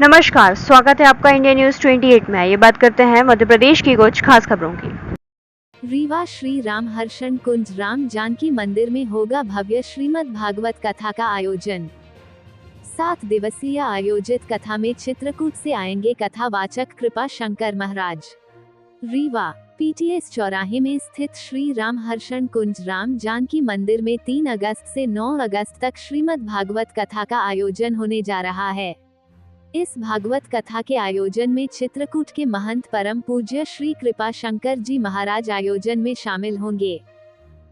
नमस्कार, स्वागत है आपका इंडिया न्यूज 28 में। ये बात करते हैं मध्य प्रदेश की कुछ खास खबरों की। रीवा श्री राम हर्षण कुंज राम जानकी मंदिर में होगा भव्य श्रीमद् भागवत कथा का आयोजन। 7 दिवसीय आयोजित कथा में चित्रकूट से आएंगे कथावाचक कृपा शंकर महाराज। रीवा पीटीएस चौराहे में स्थित श्री राम हर्षण कुंज राम जानकी मंदिर में 3 अगस्त से 9 अगस्त तक श्रीमद् भागवत कथा का आयोजन होने जा रहा है। इस भागवत कथा के आयोजन में चित्रकूट के महंत परम पूज्य श्री कृपा शंकर जी महाराज आयोजन में शामिल होंगे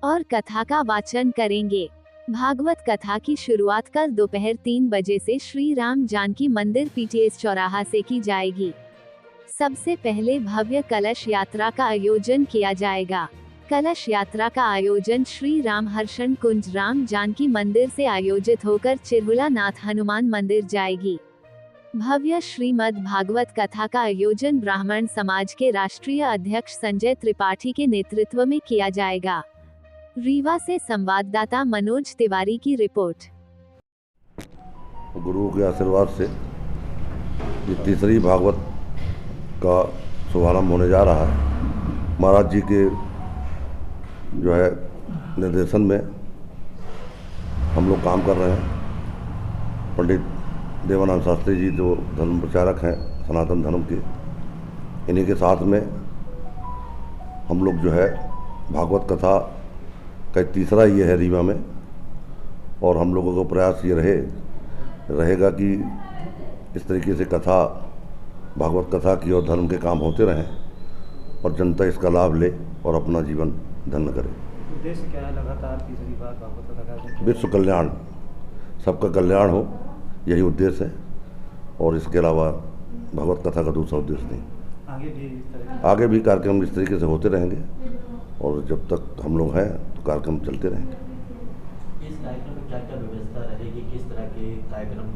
और कथा का वाचन करेंगे। भागवत कथा की शुरुआत कल दोपहर 3 बजे से श्री राम जानकी मंदिर पीटीएस चौराहा से की जाएगी। सबसे पहले भव्य कलश यात्रा का आयोजन किया जाएगा। कलश यात्रा का आयोजन श्री राम हर्षण कुंज राम जानकी मंदिर से आयोजित होकर चिरहुला नाथ हनुमान मंदिर जाएगी। भव्य श्रीमद् भागवत कथा का आयोजन ब्राह्मण समाज के राष्ट्रीय अध्यक्ष संजय त्रिपाठी के नेतृत्व में किया जाएगा। रीवा से संवाददाता मनोज तिवारी की रिपोर्ट। गुरु के आशीर्वाद से ये तीसरी भागवत का शुभारंभ होने जा रहा है। महाराज जी के जो है निर्देशन में हम लोग काम कर रहे हैं। पंडित देवानंद शास्त्री जी जो धर्म प्रचारक हैं सनातन धर्म के, इन्हीं के साथ में हम लोग जो है भागवत कथा का तीसरा ये है रीवा में। और हम लोगों का प्रयास ये रहेगा कि इस तरीके से कथा भागवत कथा की और धर्म के काम होते रहें और जनता इसका लाभ ले और अपना जीवन धन्य करे। उद्देश्य क्या है लगातार तीसरी बार भागवत कथा का? विश्व कल्याण, सबका कल्याण हो, यही उद्देश्य है। और इसके अलावा भगवत कथा का दूसरा उद्देश्य नहीं। आगे भी कार्यक्रम इस तरीके से होते रहेंगे और जब तक हम लोग हैं तो कार्यक्रम चलते रहेंगे। इस कार्यक्रम में क्या क्या व्यवस्था रहेगी, किस तरह के कार्यक्रम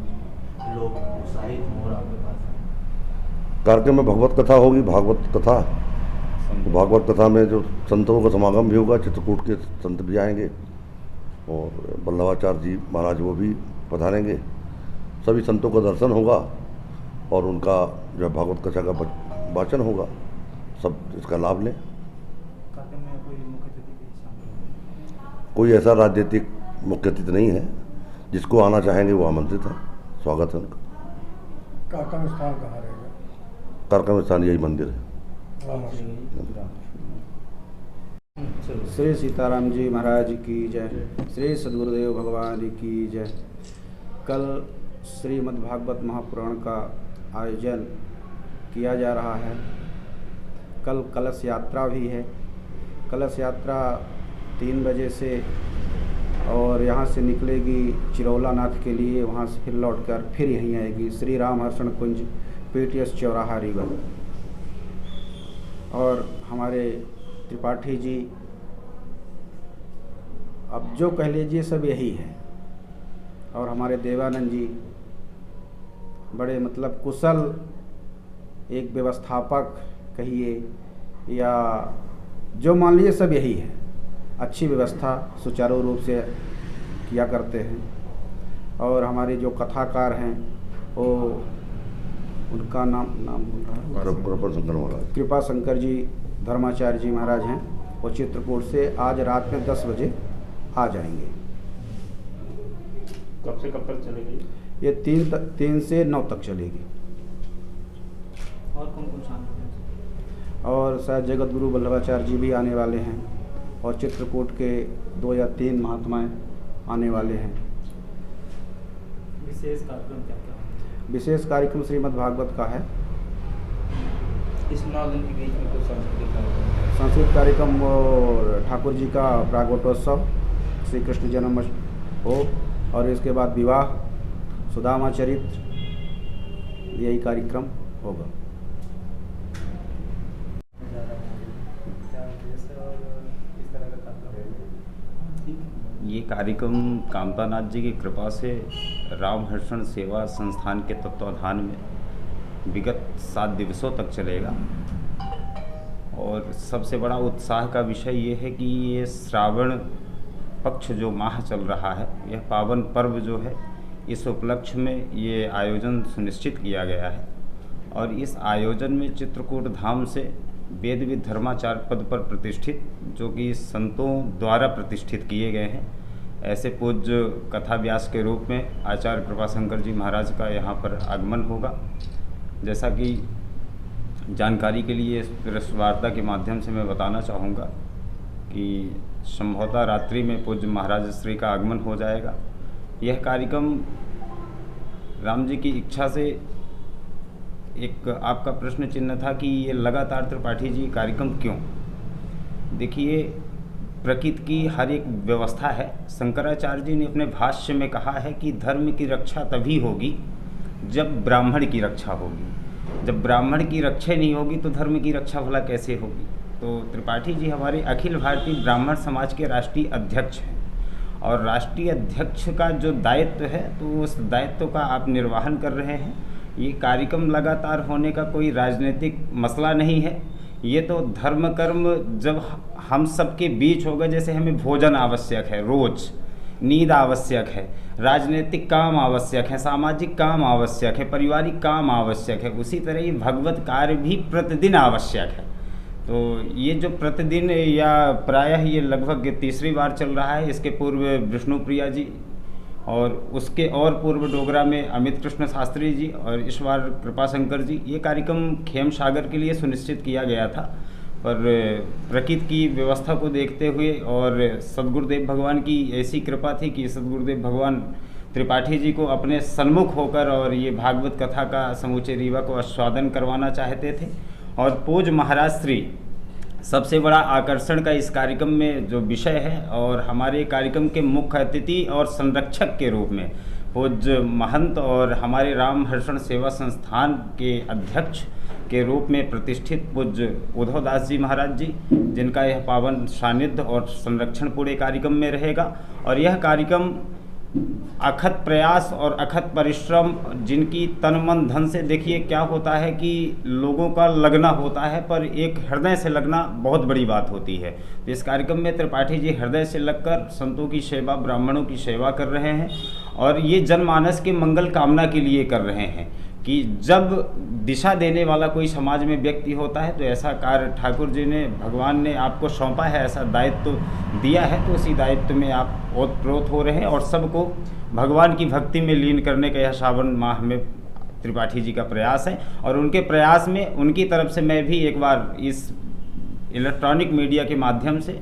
लोग उत्साहित हों और आपके पास? कार्यक्रम में भगवत कथा होगी, भागवत कथा। भागवत कथा में जो संतों का समागम भी होगा, चित्रकूट के संत भी आएंगे और वल्लभाचार्य जी महाराज वो भी पधारेंगे। सभी संतों का दर्शन होगा और उनका जो भागवत कथा का वाचन होगा। सब इसका लाभ लें। कोई ऐसा राजनीतिक मुख्य अतिथि नहीं है, जिसको आना चाहेंगे वो आमंत्रित है, स्वागत है उनका। कार्यक्रम स्थान कहाँ रहेगा? कार्यक्रम स्थान यही मंदिर है। श्री सीताराम जी महाराज की जय, श्री सद्गुरुदेव भगवान की जय। कल श्रीमद् भागवत महापुराण का आयोजन किया जा रहा है। कल कलश यात्रा भी है। कलश यात्रा 3 बजे से और यहाँ से निकलेगी चिरौला नाथ के लिए, वहाँ से फिर लौटकर फिर यहीं आएगी श्री राम हर्षण कुंज पीटीएस चौराहा रीवा। और हमारे त्रिपाठी जी, अब जो कह लीजिए सब यही है। और हमारे देवानंद जी बड़े मतलब कुशल एक व्यवस्थापक कहिए या जो मान लीजिए सब यही है। अच्छी व्यवस्था सुचारू रूप से किया करते हैं। और हमारे जो कथाकार हैं वो उनका नाम कृपा शंकर जी धर्माचार्य जी महाराज हैं। वो चित्रकूट से आज रात में 10 बजे आ जाएंगे। कब से कब तक चलेगी? ये 3 से 9 तक चलेगी। और कौन कौन शामिल है? और शायद जगत गुरु वल्लभाचार्य जी भी आने वाले हैं और चित्रकूट के 2 या 3 महात्माएं आने वाले हैं। विशेष कार्यक्रम क्या क्या है? विशेष कार्यक्रम श्रीमद् भागवत का है। इस 9 दिन के बीच में कुछ सांस्कृतिक कार्यक्रम? सांस्कृतिक कार्यक्रम और ठाकुर जी का प्रागवटोत्सव, श्री कृष्ण जन्म हो, और इसके बाद विवाह, सुदामा चरित्र, यही कार्यक्रम होगा। ये कार्यक्रम कामतानाथ जी की कृपा से राम हर्षण सेवा संस्थान के तत्वाधान में विगत 7 दिवसों तक चलेगा। और सबसे बड़ा उत्साह का विषय ये है कि ये श्रावण पक्ष जो माह चल रहा है, यह पावन पर्व जो है इस उपलक्ष्य में ये आयोजन सुनिश्चित किया गया है। और इस आयोजन में चित्रकूट धाम से वेद धर्माचार्य पद पर प्रतिष्ठित, जो कि संतों द्वारा प्रतिष्ठित किए गए हैं, ऐसे पूज्य कथा व्यास के रूप में आचार्य कृपाशंकर जी महाराज का यहाँ पर आगमन होगा। जैसा कि जानकारी के लिए इस प्रेस वार्ता के माध्यम से मैं बताना चाहूँगा कि संभवतः रात्रि में पूज्य महाराज श्री का आगमन हो जाएगा। यह कार्यक्रम राम जी की इच्छा से, एक आपका प्रश्न चिन्ह था कि ये लगातार त्रिपाठी जी कार्यक्रम क्यों। देखिए, प्रकृति की हर एक व्यवस्था है। शंकराचार्य जी ने अपने भाष्य में कहा है कि धर्म की रक्षा तभी होगी जब ब्राह्मण की रक्षा होगी। जब ब्राह्मण की रक्षा नहीं होगी तो धर्म की रक्षा भला कैसे होगी। तो त्रिपाठी जी हमारे अखिल भारतीय ब्राह्मण समाज के राष्ट्रीय अध्यक्ष हैं, और राष्ट्रीय अध्यक्ष का जो दायित्व है तो उस दायित्व का आप निर्वहन कर रहे हैं। ये कार्यक्रम लगातार होने का कोई राजनीतिक मसला नहीं है। ये तो धर्म कर्म जब हम सबके बीच होगा, जैसे हमें भोजन आवश्यक है, रोज नींद आवश्यक है, राजनीतिक काम आवश्यक है, सामाजिक काम आवश्यक है, पारिवारिक काम आवश्यक है, उसी तरह ये भगवत कार्य भी प्रतिदिन आवश्यक है। तो ये जो प्रतिदिन या प्रायः ये लगभग तीसरी बार चल रहा है। इसके पूर्व विष्णुप्रिया जी, और उसके और पूर्व डोगरा में अमित कृष्ण शास्त्री जी, और इस बार कृपाशंकर जी। ये कार्यक्रम खेम सागर के लिए सुनिश्चित किया गया था, पर प्रकृति की व्यवस्था को देखते हुए और सद्गुरुदेव भगवान की ऐसी कृपा थी कि सद्गुरुदेव भगवान त्रिपाठी जी को अपने सन्मुख होकर और ये भागवत कथा का समूचे रीवा को आस्वादन करवाना चाहते थे। और पूज्य महाराज श्री सबसे बड़ा आकर्षण का इस कार्यक्रम में जो विषय है, और हमारे कार्यक्रम के मुख्य अतिथि और संरक्षक के रूप में पूज्य महंत और हमारे राम हर्षण सेवा संस्थान के अध्यक्ष के रूप में प्रतिष्ठित पूज्य उद्धव दास जी महाराज जी, जिनका यह पावन सानिध्य और संरक्षण पूरे कार्यक्रम में रहेगा। और यह कार्यक्रम अखत प्रयास और अखत परिश्रम, जिनकी तन मन धन से, देखिए क्या होता है कि लोगों का लगना होता है, पर एक हृदय से लगना बहुत बड़ी बात होती है। तो इस कार्यक्रम में त्रिपाठी जी हृदय से लगकर संतों की सेवा, ब्राह्मणों की सेवा कर रहे हैं, और ये जनमानस के मंगल कामना के लिए कर रहे हैं कि जब दिशा देने वाला कोई समाज में व्यक्ति होता है तो ऐसा कार्य ठाकुर जी ने, भगवान ने आपको सौंपा है, ऐसा दायित्व दिया है, तो उसी दायित्व में आप ओतप्रोत हो रहे हैं। और सबको भगवान की भक्ति में लीन करने का यह सावन माह में त्रिपाठी जी का प्रयास है। और उनके प्रयास में उनकी तरफ से मैं भी एक बार इस इलेक्ट्रॉनिक मीडिया के माध्यम से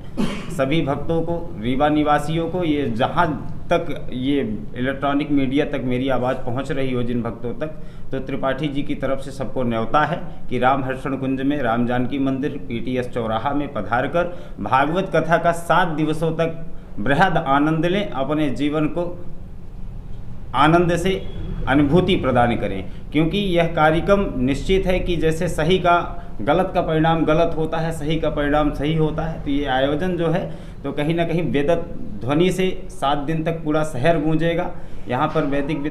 सभी भक्तों को, रीवा निवासियों को, ये जहाँ तक ये इलेक्ट्रॉनिक मीडिया तक मेरी आवाज़ पहुंच रही हो, जिन भक्तों तक, तो त्रिपाठी जी की तरफ से सबको न्योता है कि राम हर्षण कुंज में, राम जानकी मंदिर PTS चौराहा में पधार कर भागवत कथा का 7 दिवसों तक बृहद आनंद लें, अपने जीवन को आनंद से अनुभूति प्रदान करें। क्योंकि यह कार्यक्रम निश्चित है कि जैसे सही का गलत का परिणाम गलत होता है, सही का परिणाम सही होता है, तो ये आयोजन जो है तो कहीं ना कहीं वेद ध्वनि से 7 दिन तक पूरा शहर गूंजेगा। यहाँ पर वैदिक